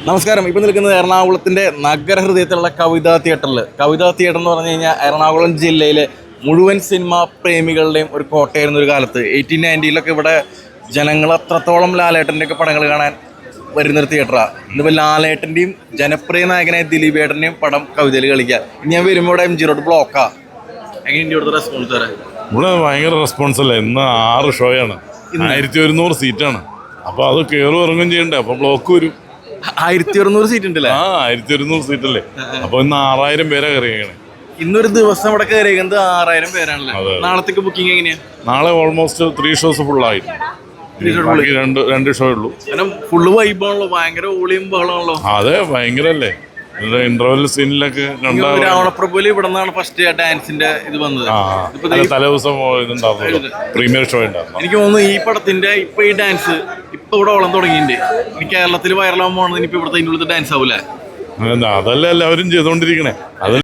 നമസ്കാരം. ഇപ്പോൾ നിൽക്കുന്നത് എറണാകുളത്തിൻ്റെ നഗരഹൃദയത്തിലുള്ള കവിതാ തിയേറ്ററിൽ. കവിതാ തിയേറ്റർ എന്ന് പറഞ്ഞു കഴിഞ്ഞാൽ എറണാകുളം ജില്ലയിലെ മുഴുവൻ സിനിമാ പ്രേമികളുടെയും ഒരു കോട്ടയായിരുന്ന ഒരു കാലത്ത് 1890 ഇവിടെ ജനങ്ങൾ അത്രത്തോളം ലാലേട്ടൻ്റെയൊക്കെ പടങ്ങൾ കാണാൻ വരുന്നൊരു തിയേറ്ററാണ്. ഇന്നിപ്പോൾ ലാലേട്ടൻ്റെയും ജനപ്രിയ നായകനായ ദിലീപേട്ടൻ്റെയും പടം കവിതയിൽ കളിക്കുക. ഇനി ഞാൻ വരുമ്പോൾ ഇവിടെ MG റോഡ് ബ്ലോക്കാണ്. എങ്ങനെ ഇവിടുത്തെ റെസ്പോൺസ് തരാം? ഇവിടെ ഭയങ്കര റെസ്പോൺസ് അല്ലേ. ഇന്ന് 6 ഷോയാണ്, 1100 സീറ്റാണ്. അപ്പോൾ അത് കയറും ഇറങ്ങും ചെയ്യണ്ടേ, അപ്പോൾ ബ്ലോക്ക് വരും. 1100 സീറ്റ് ഉണ്ടല്ലേ? 1100 സീറ്റല്ലേ. അപ്പോൾ ഇന്ന് 6000 പേരെ കയറിയാണ്. ഇന്നൊരു ദിവസം ഇവിടെ കയറിയത് 6000 പേരാണല്ലേ. നാളത്തേക്ക് ബുക്കിംഗ് എങ്ങനെയാ? നാളെ ഓൾമോസ്റ്റ് 3 ഷോസ് ഫുള്ളായി. രണ്ട് ഷോ ഉള്ളൂ. ഫുള്ള് വൈബാണല്ലോ, ഭയങ്കര ഓളിയും ബഹളമാണല്ലോ. അതെ, ഭയങ്കര അല്ലേ. ഇന്റർവെൽ സീനിലൊക്കെ രാവണപ്രഭുവിൽ ഇവിടെ നിന്നാണ് ഫസ്റ്റ് ഡാൻസിന്റെ ഇത് വന്നത്. തലേ ദിവസം ഇതുണ്ടായിരുന്നു, പ്രീമിയർ ഷോ ഉണ്ടായിരുന്നു. എനിക്ക് തോന്നുന്നു ഈ പടത്തിന്റെ ഇപ്പൊ ഈ ഡാൻസ് ഇപ്പൊ ഇവിടെ ഓളം തുടങ്ങിയിട്ടുണ്ട്. ഇനി കേരളത്തിൽ വൈറലാകാൻ പോകണത് ഇനിയിപ്പോ ഇവിടുത്തെ ഡാൻസ് ആവൂലേ? അതല്ലേ എല്ലാവരും ചെയ്തോണ്ടിരിക്കണേ. അത്